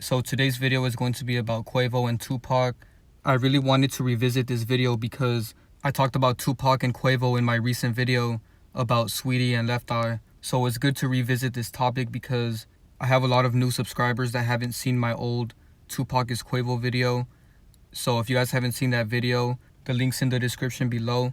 So today's video is going to be about Quavo and Tupac. I really wanted to revisit this video because I talked about Tupac and Quavo in my recent video about Saweetie and Left Eye. So it's good to revisit this topic because I have a lot of new subscribers that haven't seen my old Tupac is Quavo video. So if you guys haven't seen that video, the link's in the description below.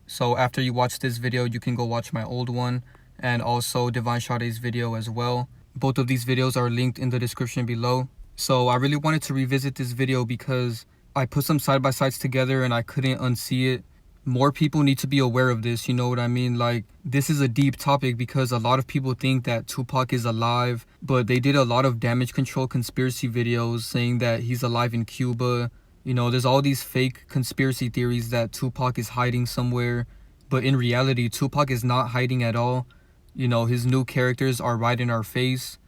So after you watch this video, you can go watch my old one and also Divine Sade's video as well. Both of these videos are linked in the description below. So I really wanted to revisit this video because I put some side-by-sides together and I couldn't unsee it. More people need to be aware of this, you know what I mean? Like, this is a deep topic because a lot of people think that Tupac is alive, but they did a lot of damage control conspiracy videos saying that he's alive in Cuba. You know, there's all these fake conspiracy theories that Tupac is hiding somewhere, but in reality, Tupac is not hiding at all. You know, his new characters are right in our face.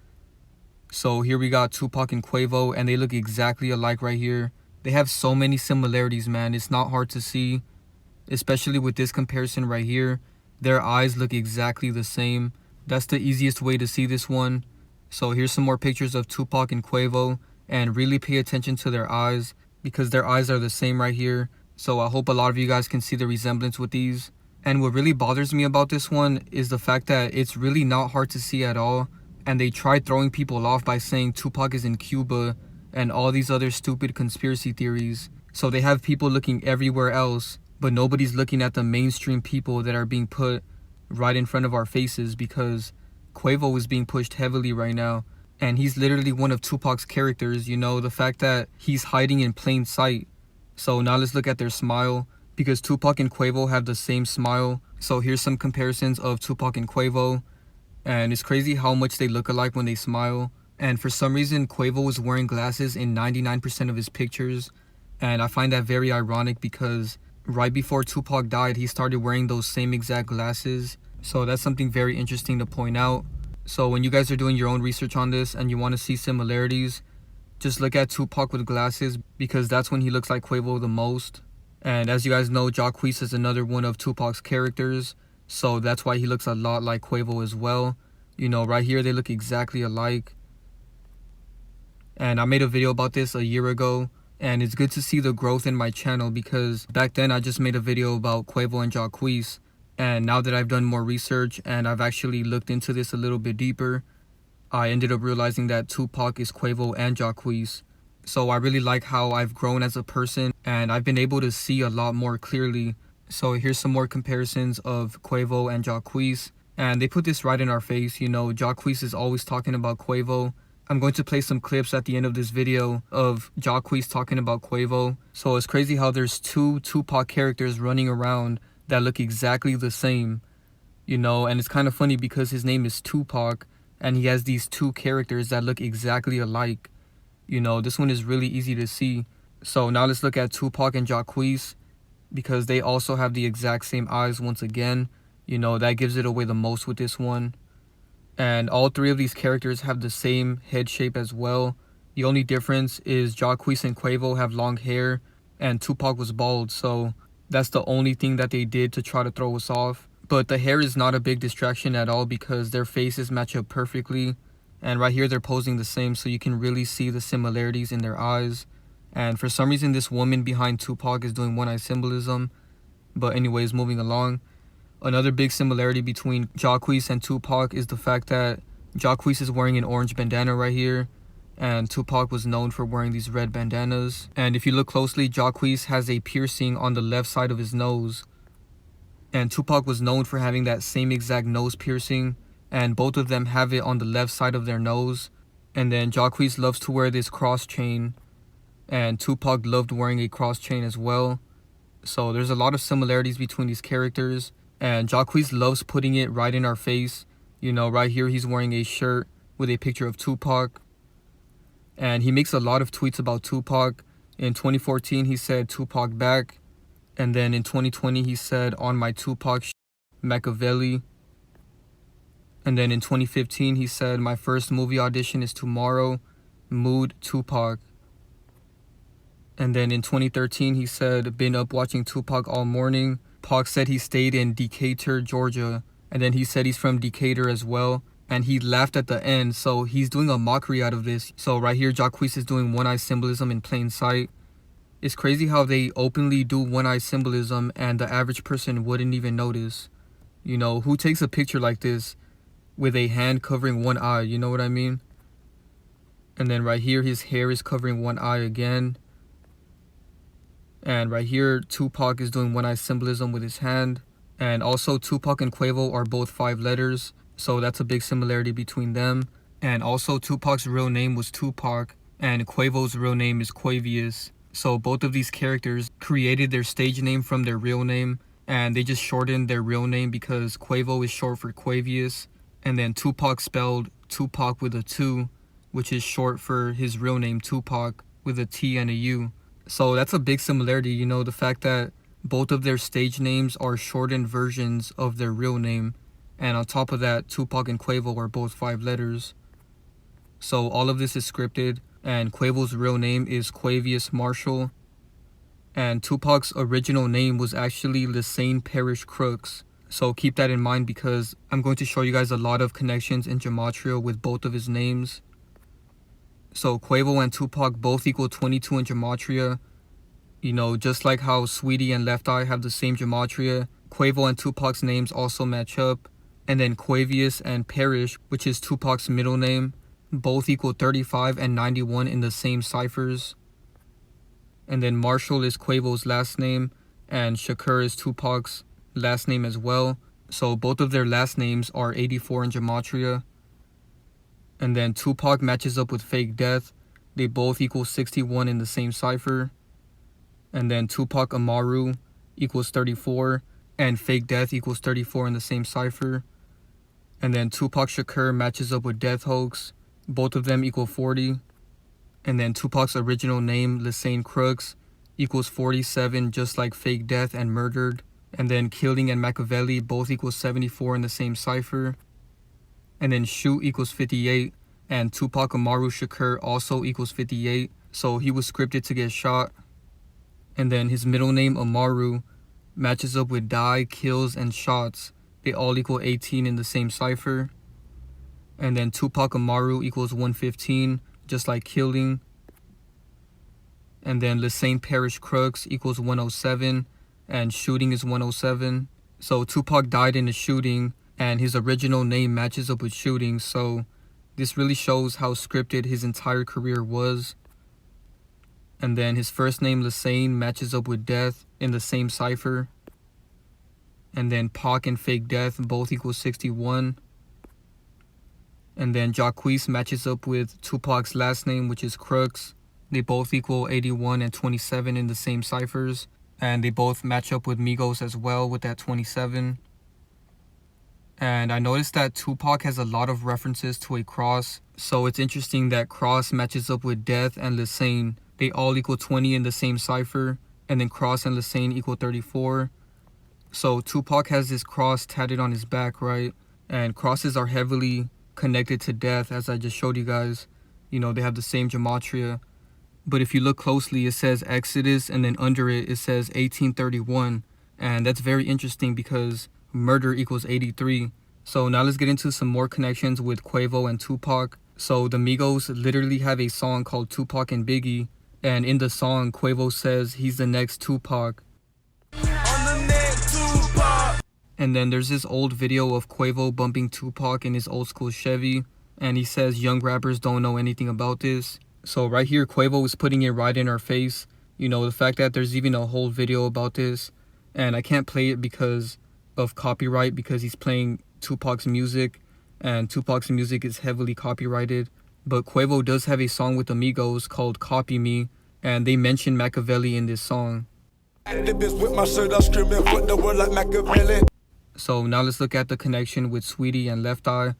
So here we got Tupac and Quavo, and they look exactly alike right here. They have so many similarities, man. It's not hard to see, especially with this comparison right here. Their eyes look exactly the same. That's the easiest way to see this one. So here's some more pictures of Tupac and Quavo, and really pay attention to their eyes because their eyes are the same right here. So I hope a lot of you guys can see the resemblance with these. And what really bothers me about this one is the fact that it's really not hard to see at all. And they tried throwing people off by saying Tupac is in Cuba and all these other stupid conspiracy theories. So they have people looking everywhere else, but nobody's looking at the mainstream people that are being put right in front of our faces because Quavo is being pushed heavily right now. And he's literally one of Tupac's characters, you know, the fact that he's hiding in plain sight. So now let's look at their smile, because Tupac and Quavo have the same smile. So here's some comparisons of Tupac and Quavo. And it's crazy how much they look alike when they smile. And for some reason, Quavo was wearing glasses in 99% of his pictures. And I find that very ironic because right before Tupac died, he started wearing those same exact glasses. So that's something very interesting to point out. So when you guys are doing your own research on this and you want to see similarities, just look at Tupac with glasses because that's when he looks like Quavo the most. And as you guys know, Jacquees is another one of Tupac's characters. So that's why he looks a lot like Quavo as well. You know, right here, they look exactly alike. And I made a video about this a year ago. And it's good to see the growth in my channel because back then I just made a video about Quavo and Jacquees. And now that I've done more research and I've actually looked into this a little bit deeper, I ended up realizing that Tupac is Quavo and Jacquees. So I really like how I've grown as a person and I've been able to see a lot more clearly. So here's some more comparisons of Quavo and Jacquees. And they put this right in our face, you know, Jacquees is always talking about Quavo. I'm going to play some clips at the end of this video of Jacquees talking about Quavo. So it's crazy how there's two Tupac characters running around that look exactly the same, you know, and it's kind of funny because his name is Tupac and he has these two characters that look exactly alike. You know, this one is really easy to see. So now let's look at Tupac and Jacquees because they also have the exact same eyes once again. You know, that gives it away the most with this one. And all three of these characters have the same head shape as well. The only difference is Jacquees and Quavo have long hair and Tupac was bald. So that's the only thing that they did to try to throw us off. But the hair is not a big distraction at all because their faces match up perfectly. And right here, they're posing the same, so you can really see the similarities in their eyes. And for some reason, this woman behind Tupac is doing one-eye symbolism. But anyways, moving along. Another big similarity between Jacquees and Tupac is the fact that Jacquees is wearing an orange bandana right here. And Tupac was known for wearing these red bandanas. And if you look closely, Jacquees has a piercing on the left side of his nose. And Tupac was known for having that same exact nose piercing. And both of them have it on the left side of their nose. And then Jacquees loves to wear this cross chain. And Tupac loved wearing a cross chain as well. So there's a lot of similarities between these characters. And Jacquees loves putting it right in our face. You know, right here he's wearing a shirt with a picture of Tupac. And he makes a lot of tweets about Tupac. In 2014 he said Tupac back. And then in 2020 he said on my Tupac Makaveli. And then in 2015, he said, my first movie audition is tomorrow, mood Tupac. And then in 2013, he said, been up watching Tupac all morning. Pac said he stayed in Decatur, Georgia. And then he said he's from Decatur as well. and he laughed at the end, so he's doing a mockery out of this. So right here, Jacquees is doing one eye symbolism in plain sight. It's crazy how they openly do one eye symbolism and the average person wouldn't even notice. You know, who takes a picture like this with a hand covering one eye, you know what I mean? And then right here, his hair is covering one eye again. And right here, Tupac is doing one eye symbolism with his hand. And also, Tupac and Quavo are both 5 letters, so that's a big similarity between them. And also, Tupac's real name was Tupac, and Quavo's real name is Quavious. So both of these characters created their stage name from their real name, and they just shortened their real name because Quavo is short for Quavious, and then Tupac spelled Tupac with a 2, which is short for his real name Tupac with a T and a U. So that's a big similarity, you know, the fact that both of their stage names are shortened versions of their real name, and on top of that, Tupac and Quavo are both 5 letters. So all of this is scripted, and Quavo's real name is Quavious Marshall, and Tupac's original name was actually Lesane Parish Crooks. So keep that in mind because I'm going to show you guys a lot of connections in Gematria with both of his names. So Quavo and Tupac both equal 22 in Gematria. You know, just like how Saweetie and Left Eye have the same Gematria, Quavo and Tupac's names also match up. And then Quavious and Parish, which is Tupac's middle name, both equal 35 and 91 in the same ciphers. And then Marshall is Quavo's last name, and Shakur is Tupac's last name as well. So both of their last names are 84 in Gematria. And then Tupac matches up with Fake Death. They both equal 61 in the same cipher. And then Tupac Amaru equals 34, and Fake Death equals 34 in the same cipher. And then Tupac Shakur matches up with Death Hoax. Both of them equal 40. And then Tupac's original name, Lesane Crooks, equals 47, just like Fake Death and Murdered. And then Killing and Makaveli both equal 74 in the same cipher. And then Shoot equals 58, and Tupac Amaru Shakur also equals 58, so he was scripted to get shot. And then his middle name, Amaru, matches up with Die, Kills, and Shots. They all equal 18 in the same cipher. And then Tupac Amaru equals 115, just like Killing. And then Lesane Parish Crooks equals 107, and Shooting is 107. So Tupac died in a shooting, and his original name matches up with Shooting, so this really shows how scripted his entire career was. And then his first name, Lesane, matches up with Death in the same cipher. And then Pac and Fake Death both equal 61. And then Jacquees matches up with Tupac's last name, which is Crooks. They both equal 81 and 27 in the same ciphers. And they both match up with Migos as well with that 27. And I noticed that Tupac has a lot of references to a cross. So it's interesting that Cross matches up with Death and Lesane. They all equal 20 in the same cipher. And then Cross and Lesane equal 34. So Tupac has this cross tatted on his back, right? And crosses are heavily connected to death, as I just showed you guys. You know, they have the same gematria. But if you look closely, it says Exodus, and then under it, it says 1831. And that's very interesting because murder equals 83. So now let's get into some more connections with Quavo and Tupac. So the Migos literally have a song called Tupac and Biggie. And in the song, Quavo says he's the next Tupac. And then there's this old video of Quavo bumping Tupac in his old school Chevy. And he says young rappers don't know anything about this. So right here, Quavo is putting it right in our face. You know, the fact that there's even a whole video about this. And I can't play it because of copyright, because he's playing Tupac's music. And Tupac's music is heavily copyrighted. But Quavo does have a song with Migos called Copy Me. And they mention Makaveli in this song. With my shirt, I'm screaming, put the word like Makaveli. So now let's look at the connection with Saweetie and Left Eye.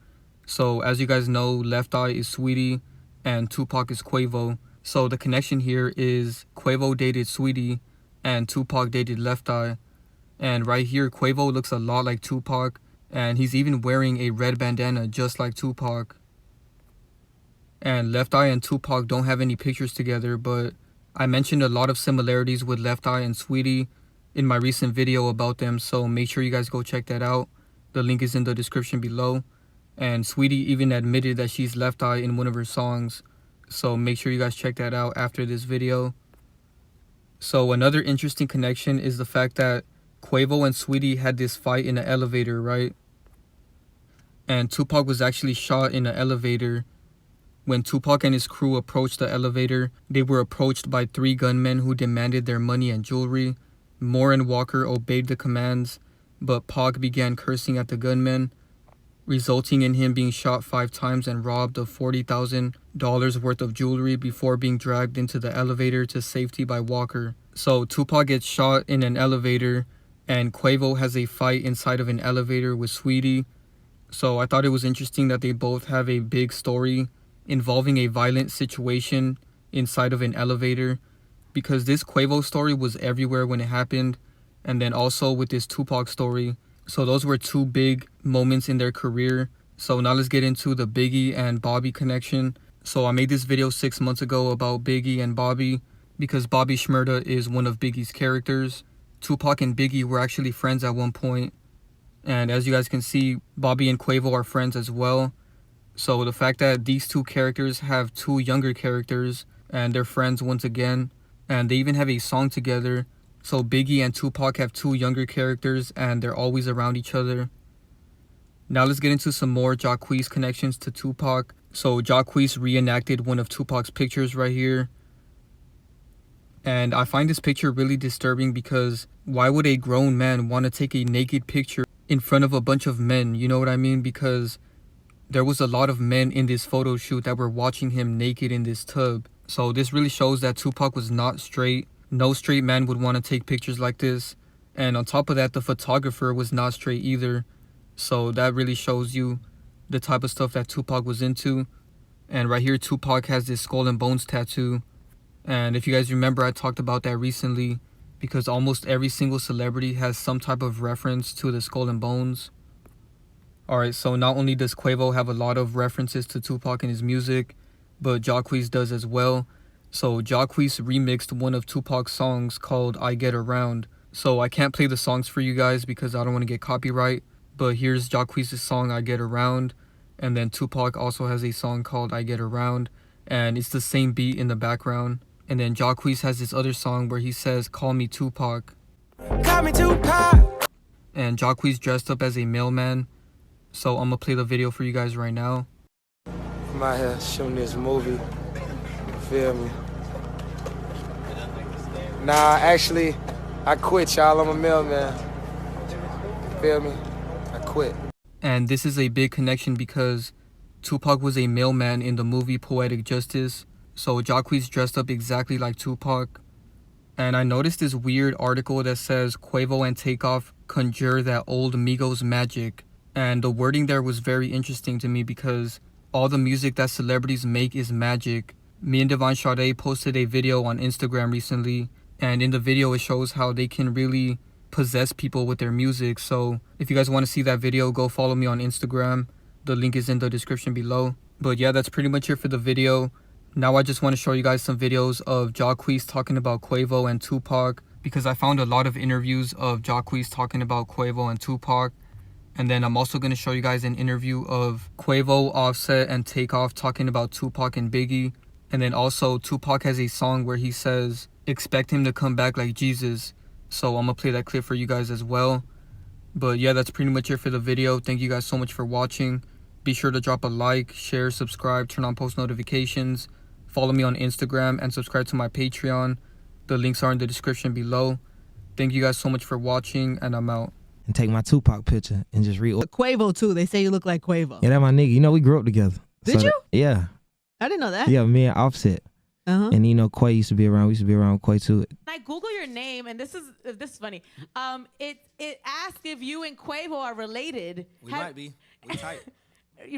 So as you guys know, Left Eye is Saweetie and Tupac is Quavo. So the connection here is Quavo dated Saweetie and Tupac dated Left Eye. And right here, Quavo looks a lot like Tupac, and he's even wearing a red bandana just like Tupac. And Left Eye and Tupac don't have any pictures together, but I mentioned a lot of similarities with Left Eye and Saweetie in my recent video about them, so make sure you guys go check that out. The link is in the description below. And Saweetie even admitted that she's Left Eye in one of her songs. So make sure you guys check that out after this video. So another interesting connection is the fact that Quavo and Saweetie had this fight in an elevator, right? And Tupac was actually shot in an elevator. When Tupac and his crew approached the elevator, they were approached by 3 gunmen who demanded their money and jewelry. Moore and Walker obeyed the commands, but Pac began cursing at the gunmen, resulting in him being shot 5 times and robbed of $40,000 worth of jewelry before being dragged into the elevator to safety by Walker. So Tupac gets shot in an elevator, and Quavo has a fight inside of an elevator with Saweetie. So I thought it was interesting that they both have a big story involving a violent situation inside of an elevator, because this Quavo story was everywhere when it happened, and then also with this Tupac story. So those were 2 big moments in their career. So now let's get into the Biggie and Bobby connection. So I made this video 6 months ago about Biggie and Bobby because Bobby Shmurda is one of Biggie's characters. Tupac and Biggie were actually friends at one point. And as you guys can see, Bobby and Quavo are friends as well. So the fact that these 2 characters have 2 younger characters and they're friends once again, and they even have a song together. So Biggie and Tupac have 2 younger characters and they're always around each other. Now let's get into some more Jacquees connections to Tupac. So Jacquees reenacted one of Tupac's pictures right here. And I find this picture really disturbing because why would a grown man want to take a naked picture in front of a bunch of men? You know what I mean? Because there was a lot of men in this photo shoot that were watching him naked in this tub. So this really shows that Tupac was not straight. No straight man would want to take pictures like this. And on top of that, the photographer was not straight either. So that really shows you the type of stuff that Tupac was into. And right here, Tupac has this skull and bones tattoo. And if you guys remember, I talked about that recently because almost every single celebrity has some type of reference to the skull and bones. Alright, so not only does Quavo have a lot of references to Tupac in his music, but Jacquees does as well. So Jacquees remixed one of Tupac's songs called I Get Around. So I can't play the songs for you guys because I don't want to get copyright. But here's Jacquees' song I Get Around. And then Tupac also has a song called I Get Around. And it's the same beat in the background. And then Jacquees has this other song where he says, Call me Tupac. Call me Tupac. And Jacquees dressed up as a mailman. So I'm going to play the video for you guys right now. I'm out here shooting this movie. You feel me? Nah, actually, I quit, y'all. I'm a mailman. You feel me? I quit. And this is a big connection because Tupac was a mailman in the movie Poetic Justice. So Jacquees dressed up exactly like Tupac. And I noticed this weird article that says Quavo and Takeoff conjure that old Migos magic. And the wording there was very interesting to me because all the music that celebrities make is magic. Me and Devon Sade posted a video on Instagram recently, and in the video it shows how they can really possess people with their music. So if you guys want to see that video, go follow me on Instagram. The link is in the description below. But yeah, that's pretty much it for the video. Now I just want to show you guys some videos of Jacquees talking about Quavo and Tupac, because I found a lot of interviews of Jacquees talking about Quavo and Tupac. And then I'm also going to show you guys an interview of Quavo, Offset, and Takeoff talking about Tupac and Biggie. And then also Tupac has a song where he says, expect him to come back like Jesus. So I'm going to play that clip for you guys as well. But yeah, that's pretty much it for the video. Thank you guys so much for watching. Be sure to drop a like, share, subscribe, turn on post notifications. Follow me on Instagram and subscribe to my Patreon. The links are in the description below. Thank you guys so much for watching, and I'm out. And take my Tupac picture and just Quavo too. They say you look like Quavo. Yeah, that's my nigga. You know, we grew up together. Did you? Yeah. I didn't know that. Yeah, me and Offset. And you know, Quay used to be around. We used to be around with Quay too. I Google your name, and this is funny. It asks if you and Quavo are related. We might be. We tight.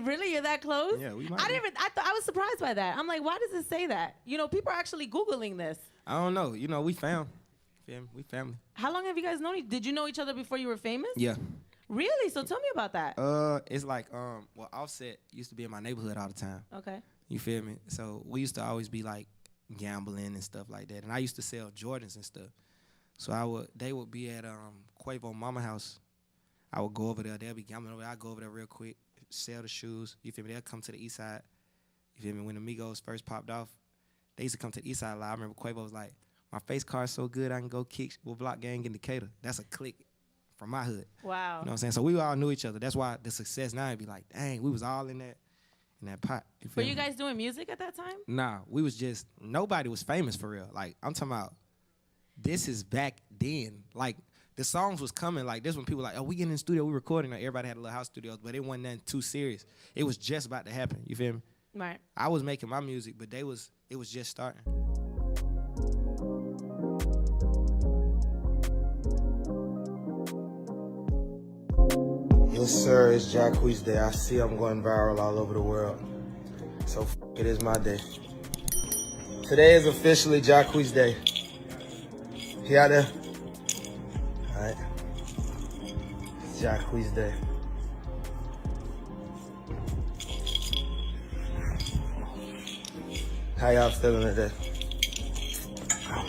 Really, you're that close? Yeah, we might. I was surprised by that. I'm like, why does it say that? You know, people are actually Googling this. I don't know. You know, we family. We family. How long have you guys known? Did you know each other before you were famous? Yeah. Really? So tell me about that. It's like well, Offset used to be in my neighborhood all the time. Okay. You feel me? So we used to always be like gambling and stuff like that. And I used to sell Jordans and stuff. So they would be at Quavo mama house. I would go over there. They'll be gambling over there. I'd go over there real quick, sell the shoes. You feel me? They'll come to the east side. You feel me? When the Migos first popped off, they used to come to the east side a lot. I remember Quavo was like, my face card's so good I can go kick with Block Gang in Decatur. That's a click from my hood. Wow. You know what I'm saying? So we all knew each other. That's why the success now would be like, dang, we was all in that pot. Were you guys doing music at that time? Nah, we was just, nobody was famous for real. Like, I'm talking about, this is back then. Like, the songs was coming. Like, this when people were like, oh, we getting in the studio, we recording. Like, everybody had a little house studios, but it wasn't nothing too serious. It was just about to happen. You feel me? Right. I was making my music, but it was just starting. Yes, sir, it's Jacquees Day. I see I'm going viral all over the world. So it is my day. Today is officially Jacquees Day. Here there. All right. It's Jacquees Day. How y'all feeling today?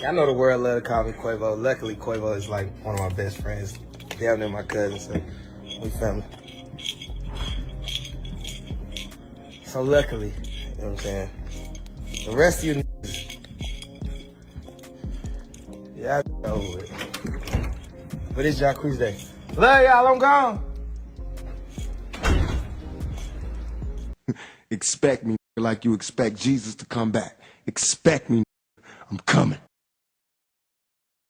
I know the world love to call me Quavo. Luckily, Quavo is like one of my best friends. Damn near my cousin, so we family. So luckily, you know what I'm saying? The rest of you niggas, yeah, I know it. But it's Jacquees Day. Love y'all, I'm gone. Expect me like you expect Jesus to come back. Expect me, I'm coming.